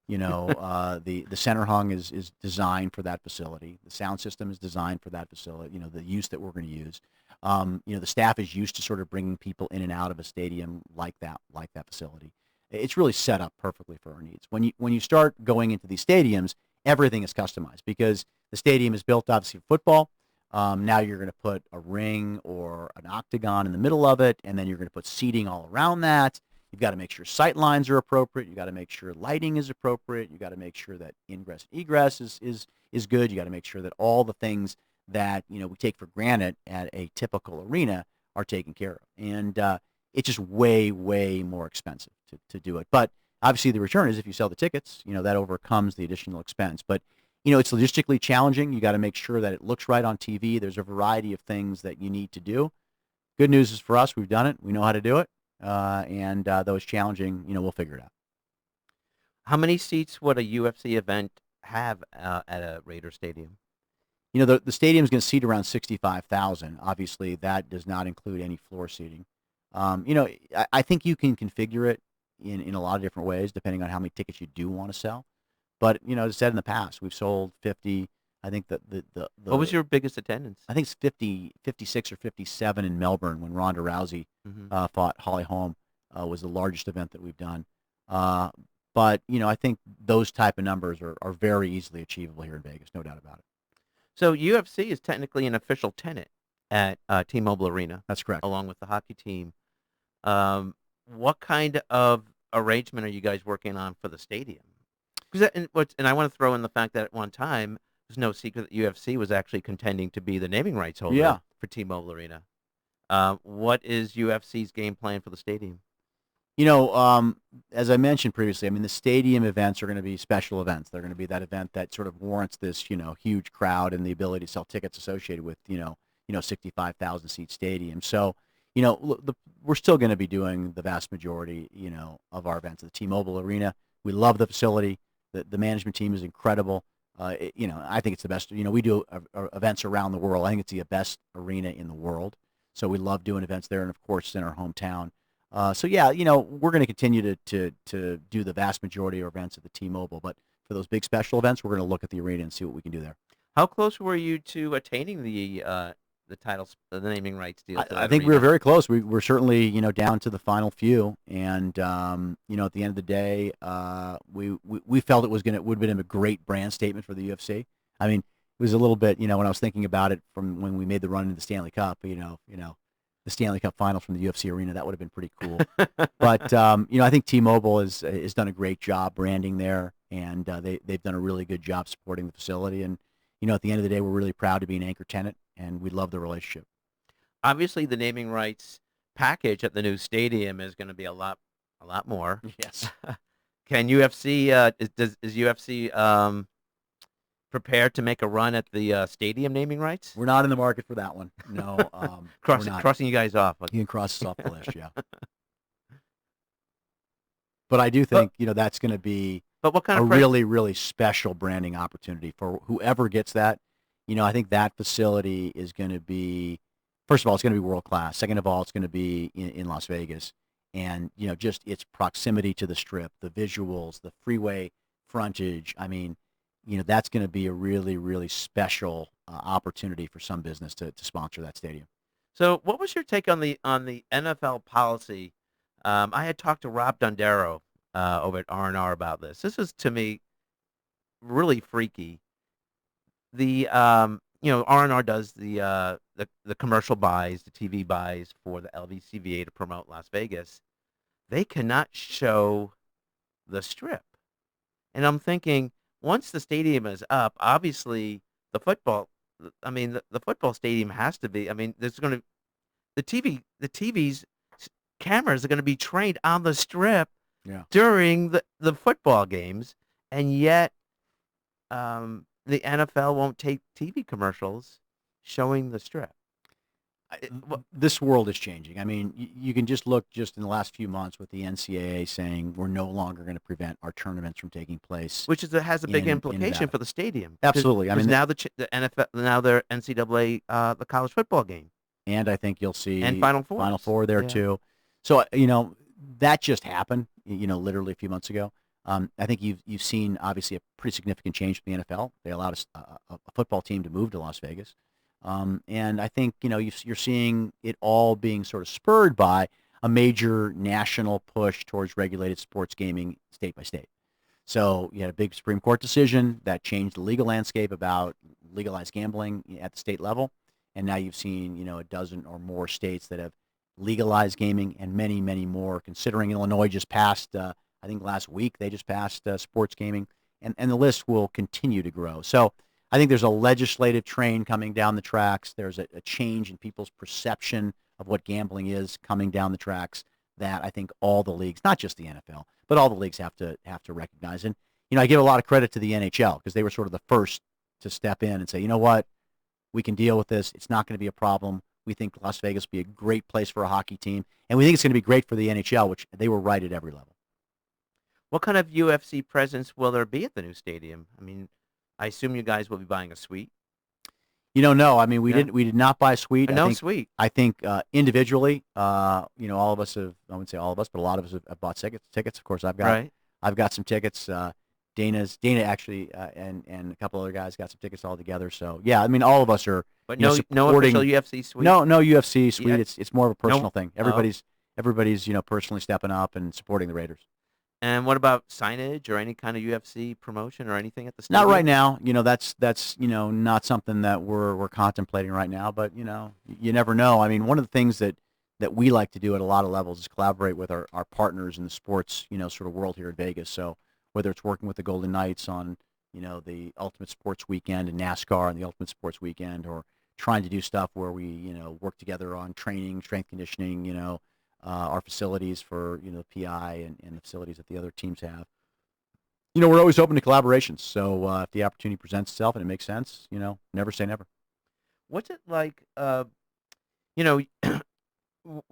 The center hung is designed for that facility. The sound system is designed for that facility. The use that we're going to use. The staff is used to sort of bringing people in and out of a stadium like that facility. It's really set up perfectly for our needs. When you start going into these stadiums, everything is customized because the stadium is built obviously for football. Now you're going to put a ring or an octagon in the middle of it, and then you're going to put seating all around that. You've got to make sure sight lines are appropriate. You've got to make sure lighting is appropriate. You've got to make sure that ingress and egress is good. You've got to make sure that all the things that we take for granted at a typical arena are taken care of. And it's just way, way more expensive to do it. But obviously the return is if you sell the tickets, that overcomes the additional expense. But it's logistically challenging. You got to make sure that it looks right on TV. There's a variety of things that you need to do. Good news is for us, we've done it. We know how to do it. And though it's challenging, we'll figure it out. How many seats would a UFC event have at a Raider stadium? The stadium is going to seat around 65,000. Obviously, that does not include any floor seating. I think you can configure it in a lot of different ways, depending on how many tickets you do want to sell. But, as I said in the past, we've sold 50. I think that the What was your biggest attendance? I think it's 50, 56 or 57 in Melbourne when Ronda Rousey fought Holly Holm was the largest event that we've done. But, I think those type of numbers are very easily achievable here in Vegas, no doubt about it. So UFC is technically an official tenant at T-Mobile Arena. That's correct. Along with the hockey team. What kind of arrangement are you guys working on for the stadium? And I want to throw in the fact that at one time, there's no secret that UFC was actually contending to be the naming rights holder for T-Mobile Arena. What is UFC's game plan for the stadium? As I mentioned previously, the stadium events are going to be special events. They're going to be that event that sort of warrants this, huge crowd and the ability to sell tickets associated with, 65,000 seat stadium. So, we're still going to be doing the vast majority, of our events at the T-Mobile Arena. We love the facility. The management team is incredible. I think it's the best. We do events around the world. I think it's the best arena in the world. So we love doing events there, and of course, in our hometown. We're going to continue to do the vast majority of our events at the T-Mobile. But for those big special events, we're going to look at the arena and see what we can do there. How close were you to attaining the the naming rights deal for I that think we were arena? very close. We're certainly, down to the final few, and at the end of the day, we felt it would have been a great brand statement for the UFC. I mean, it was a little bit, when I was thinking about it from when we made the run into the Stanley Cup, the Stanley Cup Finals from the UFC arena, that would have been pretty cool. But I think T-Mobile has done a great job branding there, and they've done a really good job supporting the facility. And at the end of the day, we're really proud to be an anchor tenant, and we love the relationship. Obviously, the naming rights package at the new stadium is going to be a lot more. Yes. Can UFC is UFC prepared to make a run at the stadium naming rights? We're not in the market for that one. No, we're not. Crossing you guys off. You can cross us off the list, yeah. But I do But think, that's going to be but what kind a of really, really special branding opportunity for whoever gets that. I think that facility is going to be, first of all, it's going to be world class. Second of all, it's going to be in Las Vegas. And, just its proximity to the Strip, the visuals, the freeway frontage. I mean, that's going to be a really, really special opportunity for some business to sponsor that stadium. So, what was your take on the NFL policy? I had talked to Rob Dondero over at R&R about this. This is to me really freaky. The R&R does the commercial buys, the TV buys for the LVCVA to promote Las Vegas. They cannot show the Strip, and I'm thinking once the stadium is up, obviously the football. I mean, the football stadium has to be. I mean, there's going to the TV's cameras are going to be trained on the Strip Yeah. during the football games, and yet the NFL won't take TV commercials showing the Strip. This world is changing. I mean, you can just look just in the last few months with the NCAA saying we're no longer going to prevent our tournaments from taking place. Which has a big in implication Nevada. for the stadium. Absolutely. I mean, now the NFL, now their NCAA, the college football game, and I think you'll see and Final Four there Yeah. too. So that just happened. Literally a few months ago. I think you've seen obviously a pretty significant change for the NFL. They allowed a football team to move to Las Vegas. And I think, you're seeing it all being sort of spurred by a major national push towards regulated sports gaming state by state. So you had a big Supreme Court decision that changed the legal landscape about legalized gambling at the state level. And now you've seen, a dozen or more states that have legalized gaming, and many, many more, considering Illinois just passed, I think last week, they just passed sports gaming, and the list will continue to grow. So I think there's a legislative train coming down the tracks. There's a change in people's perception of what gambling is coming down the tracks that I think all the leagues, not just the NFL, but all the leagues have to recognize. And, I give a lot of credit to the NHL because they were sort of the first to step in and say, you know what, we can deal with this. It's not going to be a problem. We think Las Vegas will be a great place for a hockey team. And we think it's going to be great for the NHL, which they were right at every level. What kind of UFC presence will there be at the new stadium? I mean, I assume you guys will be buying a suite. No. I mean, we Yeah. did not buy a suite. No suite. I think individually, all of us have, I wouldn't say all of us, but a lot of us have bought tickets. Of course, I've got some tickets. Dana actually, and a couple other guys got some tickets all together. So yeah, I mean, all of us are. But no official UFC suite. No UFC suite. Yeah. It's more of a personal thing. Oh. Everybody's personally stepping up and supporting the Raiders. And what about signage or any kind of UFC promotion or anything at the stadium? Not right now. That's not something that we're contemplating right now. But you never know. I mean, one of the things that we like to do at a lot of levels is collaborate with our partners in the sports sort of world here in Vegas. So whether it's working with the Golden Knights on the Ultimate Sports Weekend and NASCAR and the Ultimate Sports Weekend, or trying to do stuff where we work together on training, strength conditioning, our facilities for the PI and the facilities that the other teams have. We're always open to collaborations. So if the opportunity presents itself and it makes sense, never say never. What's it like?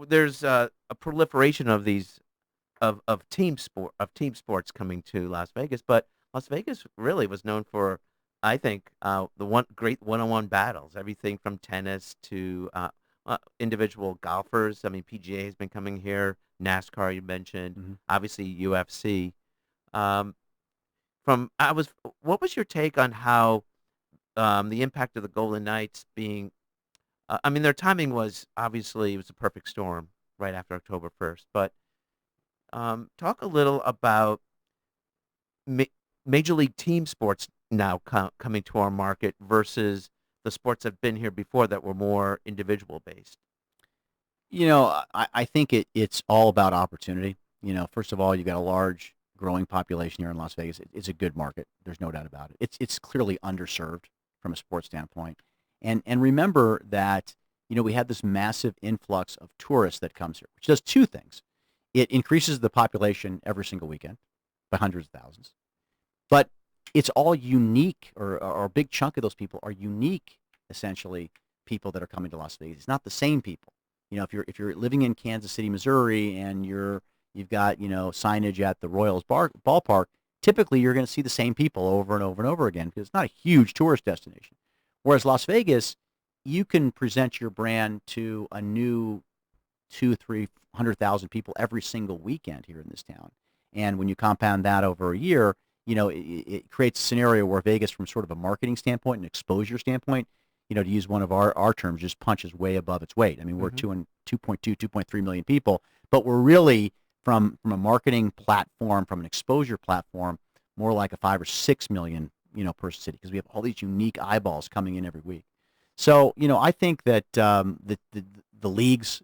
There's a proliferation of these of team sports coming to Las Vegas, but Las Vegas really was known for, I think, the great one-on-one battles, everything from tennis to individual golfers. I mean, PGA has been coming here, NASCAR you mentioned, obviously UFC. What was your take on how the impact of the Golden Knights being, I mean, their timing was obviously it was a perfect storm right after October 1st. But talk a little about ma- Major League team sports now coming to our market versus the sports that have been here before that were more individual based. I think it's all about opportunity. First of all, you've got a large growing population here in Las Vegas. It's a good market. There's no doubt about it. It's clearly underserved from a sports standpoint. And remember that, we had this massive influx of tourists that comes here, which does two things. It increases the population every single weekend by hundreds of thousands. But it's all unique, or a big chunk of those people are unique, essentially, people that are coming to Las Vegas. It's not the same people. If you're living in Kansas City, Missouri, and you've got signage at the Royals ballpark, typically you're going to see the same people over and over and over again because it's not a huge tourist destination. Whereas Las Vegas, you can present your brand to a new 200,000, 300,000 people every single weekend here in this town. And when you compound that over a year, it creates a scenario where Vegas, from sort of a marketing standpoint and exposure standpoint, to use one of our terms, just punches way above its weight. I mean, we're 2.2, 2.3 million people, but we're really, from a marketing platform, from an exposure platform, more like a 5 or 6 million, person city, because we have all these unique eyeballs coming in every week. So, I think that the leagues,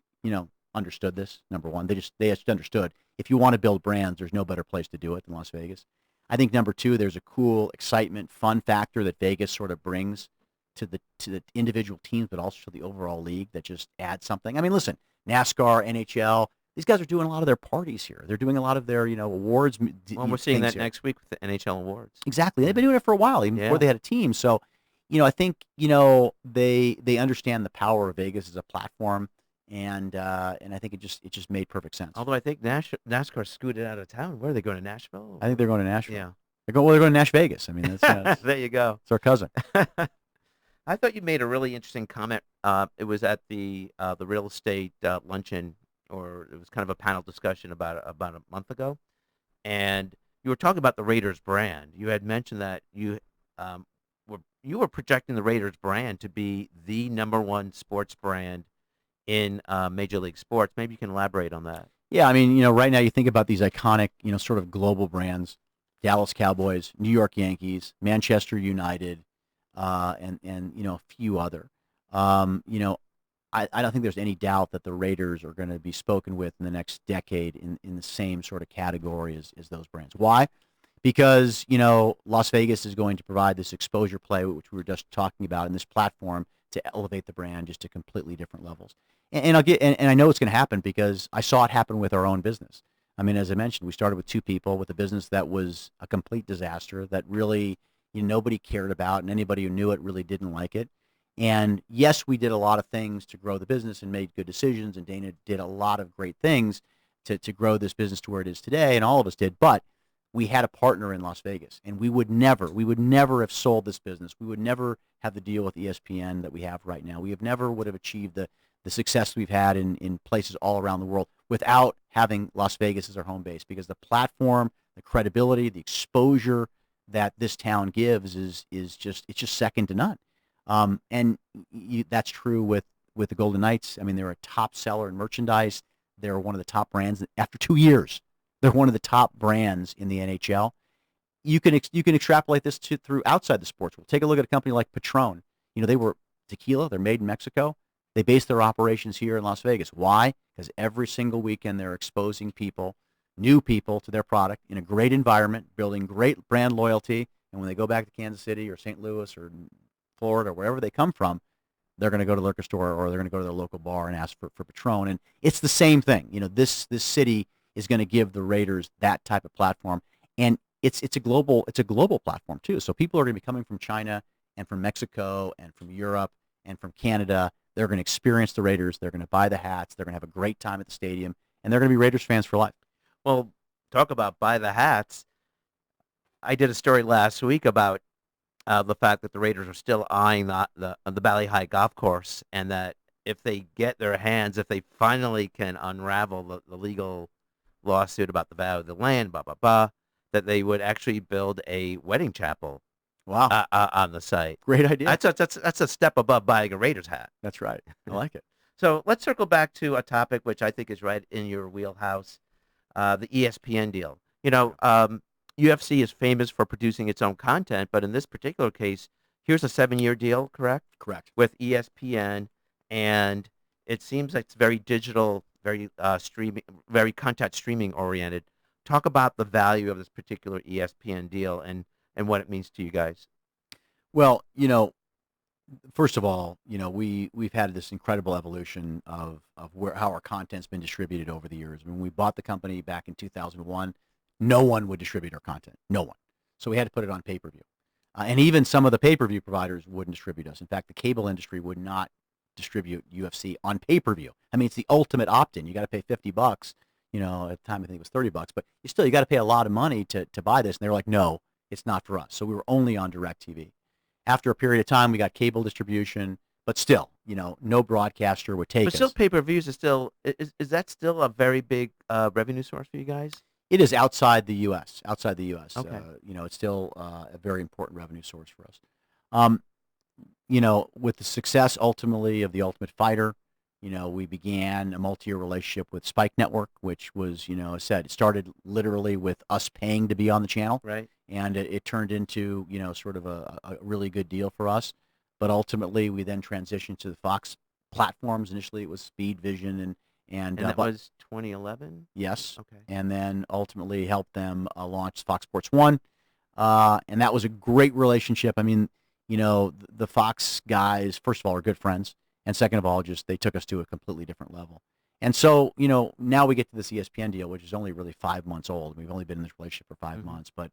understood this. Number one, they just understood if you want to build brands, there's no better place to do it than Las Vegas. I think number two, there's a cool, excitement, fun factor that Vegas sort of brings to the individual teams, but also to the overall league that just adds something. I mean, listen, NASCAR, NHL, these guys are doing a lot of their parties here. They're doing a lot of their, awards. Well, we're seeing that here next week with the NHL awards. Exactly. They've been doing it for a while, even before they had a team. So, I think, they understand the power of Vegas as a platform, and I think it just made perfect sense. Although I think NASCAR scooted out of town. Where are they going, to Nashville? I think they're going to Nashville. Yeah. They're going to Nash Vegas. I mean, that's there you go. it's our cousin. I thought you made a really interesting comment. It was at the real estate luncheon, or it was kind of a panel discussion about a month ago, and you were talking about the Raiders brand. You had mentioned that you were projecting the Raiders brand to be the number one sports brand in Major League Sports. Maybe you can elaborate on that. Yeah, I mean, right now you think about these iconic, sort of global brands: Dallas Cowboys, New York Yankees, Manchester United, and a few other. I don't think there's any doubt that the Raiders are going to be spoken with in the next decade in the same sort of category as those brands. Why? Because, Las Vegas is going to provide this exposure play, which we were just talking about, in this platform to elevate the brand just to completely different levels. And I know it's going to happen because I saw it happen with our own business. I mean, as I mentioned, we started with two people with a business that was a complete disaster that really nobody cared about, and anybody who knew it really didn't like it. And yes, we did a lot of things to grow the business and made good decisions, and Dana did a lot of great things to grow this business to where it is today, and all of us did. But we had a partner in Las Vegas, and we would never have sold this business. We would never have the deal with ESPN that we have right now. We never would have achieved the success we've had in places all around the world without having Las Vegas as our home base, because the platform, the credibility, the exposure that this town gives is just second to none. That's true with the Golden Knights. I mean, they're a top seller in merchandise. They're one of the top brands. After 2 years, they're one of the top brands in the NHL. You can extrapolate this through outside the sports world. Take a look at a company like Patron. They were tequila. They're made in Mexico. They base their operations here in Las Vegas. Why? Because every single weekend they're exposing people, new people, to their product in a great environment, building great brand loyalty. And when they go back to Kansas City or St. Louis or Florida or wherever they come from, they're going to go to the liquor store or they're going to go to their local bar and ask for Patron. And it's the same thing. This city is going to give the Raiders that type of platform, and it's a global platform too. So people are going to be coming from China and from Mexico and from Europe and from Canada. They're going to experience the Raiders. They're going to buy the hats. They're going to have a great time at the stadium, and they're going to be Raiders fans for life. Well, talk about buy the hats. I did a story last week about the fact that the Raiders are still eyeing the Valley High golf course, and that if they finally can unravel the legal lawsuit about the value of the land, that they would actually build a wedding chapel Wow. On the site. Great idea. That's a step above buying a Raiders hat. That's right. I like it. So let's circle back to a topic which I think is right in your wheelhouse, the ESPN deal. UFC is famous for producing its own content, but in this particular case, here's a 7-year deal, correct? Correct. With ESPN, and it seems like it's very digital, very streaming, very content streaming oriented. Talk about the value of this particular ESPN deal and what it means to you guys. Well, first of all, we've had this incredible evolution of how our content's been distributed over the years. When we bought the company back in 2001, no one would distribute our content. No one. So we had to put it on pay-per-view. And even some of the pay-per-view providers wouldn't distribute us. In fact, the cable industry would not distribute UFC on pay-per-view. I mean, it's the ultimate opt-in. You got to pay $50. At the time I think it was $30, but you got to pay a lot of money to buy this. And they were like, no, it's not for us. So we were only on DirecTV. After a period of time, we got cable distribution, but still, no broadcaster would take us. But still, pay-per-views is that still a very big revenue source for you guys? It is outside the U.S. Okay. It's still a very important revenue source for us. With the success ultimately of The Ultimate Fighter, we began a multi-year relationship with Spike Network, which was, as I said, it started literally with us paying to be on the channel. Right. And it turned into, sort of a really good deal for us. But ultimately, we then transitioned to the Fox platforms. Initially, it was Speed, Vision, and that was 2011? Yes. Okay. And then ultimately helped them launch Fox Sports 1. And that was a great relationship. I mean, the Fox guys, first of all, are good friends. And second of all, just they took us to a completely different level. And so, now we get to this ESPN deal, which is only really 5 months old. We've only been in this relationship for 5 months. But,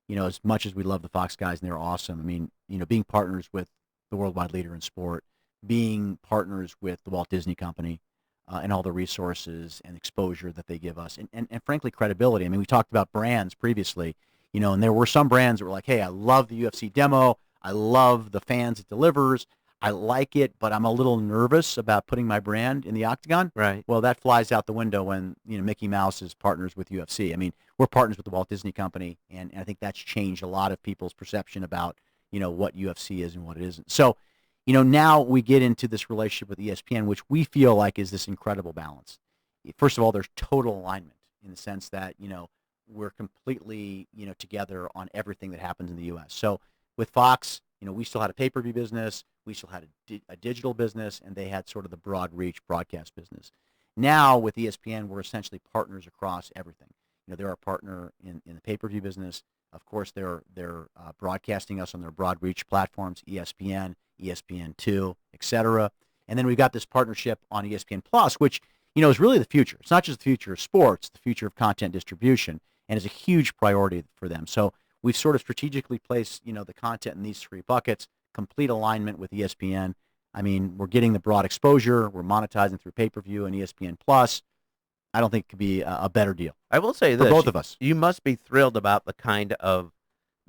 as much as we love the Fox guys and they're awesome, I mean, being partners with the worldwide leader in sport, being partners with the Walt Disney Company, and all the resources and exposure that they give us, and frankly, credibility. I mean, we talked about brands previously, and there were some brands that were like, hey, I love the UFC demo. I love the fans it delivers. I like it, but I'm a little nervous about putting my brand in the octagon. Right. Well, that flies out the window when, Mickey Mouse is partners with UFC. I mean, we're partners with the Walt Disney Company, and I think that's changed a lot of people's perception about, what UFC is and what it isn't. So, now we get into this relationship with ESPN, which we feel like is this incredible balance. First of all, there's total alignment in the sense that, we're completely, together on everything that happens in the U.S. So with Fox, we still had a pay-per-view business, we still had a digital business, and they had sort of the broad reach broadcast business. Now with ESPN, we're essentially partners across everything. They're our partner in the pay-per-view business. Of course, they're broadcasting us on their broad reach platforms, ESPN, ESPN2, etc. And then we've got this partnership on ESPN Plus, which, is really the future. It's not just the future of sports, the future of content distribution, and is a huge priority for them. So we've sort of strategically placed, the content in these 3 buckets, complete alignment with ESPN. I mean, we're getting the broad exposure. We're monetizing through pay-per-view and ESPN Plus. I don't think it could be a better deal. I will say for this. both of us. You must be thrilled about the kind of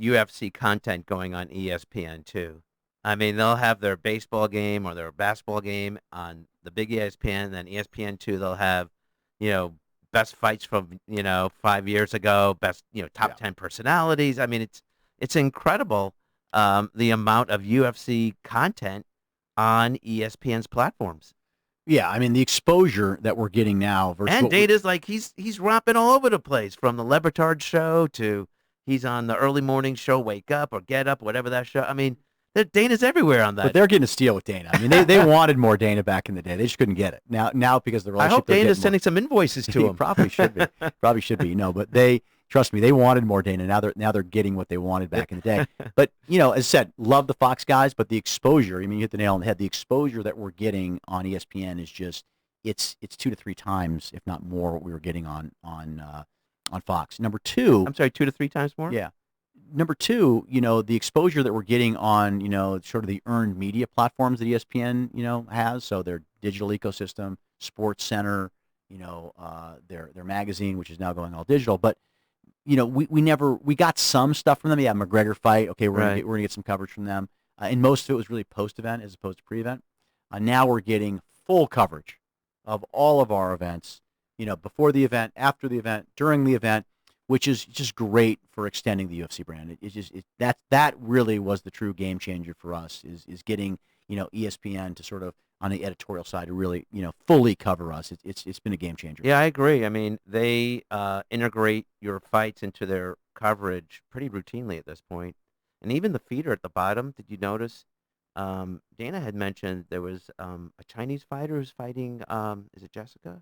UFC content going on ESPN too. I mean, they'll have their baseball game or their basketball game on the big ESPN, and then ESPN2, they'll have, best fights from, 5 years ago, best, top 10 personalities. I mean, it's incredible, the amount of UFC content on ESPN's platforms. Yeah, I mean, the exposure that we're getting now versus And Data's like, he's romping all over the place, from the Lebertard show to he's on the early morning show, Wake Up or Get Up, whatever that show. I mean, Dana's everywhere on that. But they're getting a steal with Dana. I mean, they wanted more Dana back in the day. They just couldn't get it. Now because the relationship. I hope Dana's sending some invoices to him. Probably should be. But trust me, they wanted more Dana. Now they're getting what they wanted back in the day. But, as I said, love the Fox guys, but the exposure, I mean, you hit the nail on the head. The exposure that we're getting on ESPN is just, it's 2 to 3 times, if not more, what we were getting on Fox. Number 2. I'm sorry, 2 to 3 times more? Yeah. Number 2, the exposure that we're getting on, sort of the earned media platforms that ESPN, has. So their digital ecosystem, Sports Center, their magazine, which is now going all digital. But, we got some stuff from them. Yeah, McGregor fight. Okay, we're gonna get some coverage from them. And most of it was really post-event as opposed to pre-event. Now we're getting full coverage of all of our events, before the event, after the event, during the event, which is just great for extending the UFC brand. That really was the true game changer for us is getting ESPN to sort of on the editorial side to really fully cover us. It's been a game changer. Yeah, I agree. I mean, they integrate your fights into their coverage pretty routinely at this point. And even the feeder at the bottom, did you notice? Dana had mentioned there was a Chinese fighter who's fighting, is it Jessica?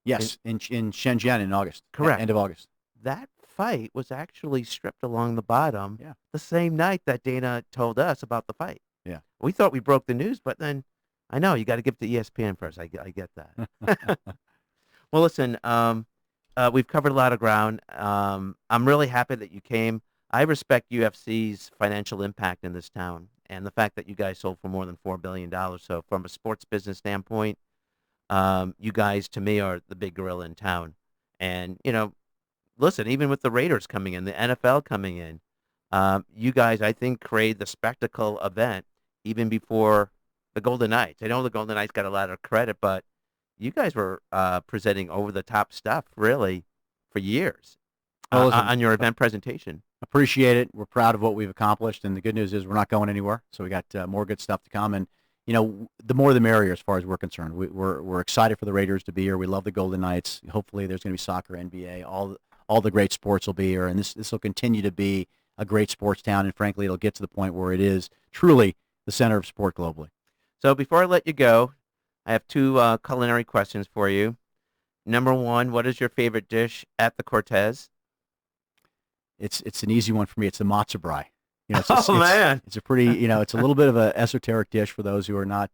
Yes, in Shenzhen in August. Correct. End of August. That fight was actually stripped along the bottom Yeah. the same night that Dana told us about the fight. Yeah. We thought we broke the news, but then I know you got to give it to ESPN first. I get that. Well, listen, we've covered a lot of ground. I'm really happy that you came. I respect UFC's financial impact in this town and the fact that you guys sold for more than $4 billion. So from a sports business standpoint, you guys, to me, are the big gorilla in town. And, listen, even with the Raiders coming in, the NFL coming in, you guys, I think, create the spectacle event even before the Golden Knights. I know the Golden Knights got a lot of credit, but you guys were presenting over-the-top stuff, really, for years on your event presentation. Appreciate it. We're proud of what we've accomplished, and the good news is we're not going anywhere. So we got more good stuff to come, and the more the merrier as far as we're concerned. We're excited for the Raiders to be here. We love the Golden Knights. Hopefully, there's going to be soccer, NBA, all the great sports will be here, and this will continue to be a great sports town. And frankly, it'll get to the point where it is truly the center of sport globally. So before I let you go, I have two culinary questions for you. Number one, what is your favorite dish at the Cortez? It's an easy one for me. It's the matzo brie. Man, it's a pretty it's a little bit of an esoteric dish for those who are not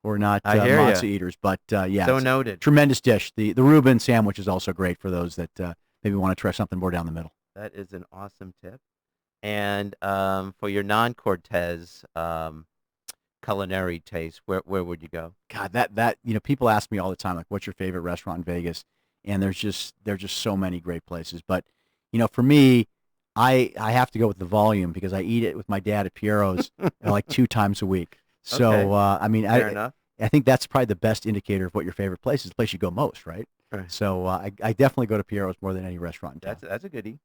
matzo eaters. But yeah, so noted. Tremendous dish. The Reuben sandwich is also great for those that maybe want to try something more down the middle. That is an awesome tip. And for your non-Cortez culinary taste, where would you go? God, that people ask me all the time, like, what's your favorite restaurant in Vegas? And there's just so many great places. But for me, I have to go with the volume because I eat it with my dad at Piero's like 2 times a week. So okay. Fair enough. I think that's probably the best indicator of what your favorite place is. The place you go most, right? Right. So I definitely go to Piero's more than any restaurant in town. That's a goodie.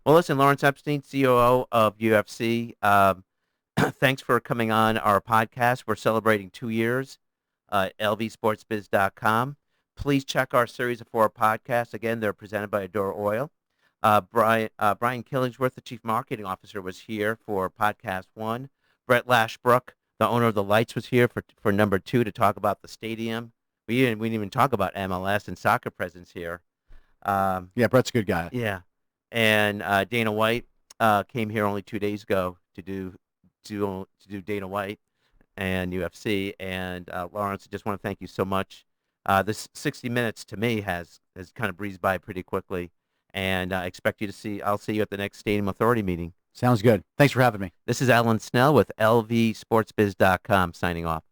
Well, listen, Lawrence Epstein, COO of UFC. Thanks for coming on our podcast. We're celebrating 2 years at LVSportsBiz.com. Please check our series of 4 podcasts. Again, they're presented by Adore Oil. Brian Killingsworth, the Chief Marketing Officer, was here for podcast 1. Brett Lashbrook, the owner of the Lights, was here for number 2 to talk about the stadium. We didn't even talk about MLS and soccer presence here. Yeah, Brett's a good guy. Yeah. And Dana White came here only 2 days ago to do Dana White and UFC. And Lawrence, I just want to thank you so much. This 60 minutes to me has kind of breezed by pretty quickly. And I expect I'll see you at the next Stadium Authority meeting. Sounds good. Thanks for having me. This is Alan Snell with LVSportsBiz.com signing off.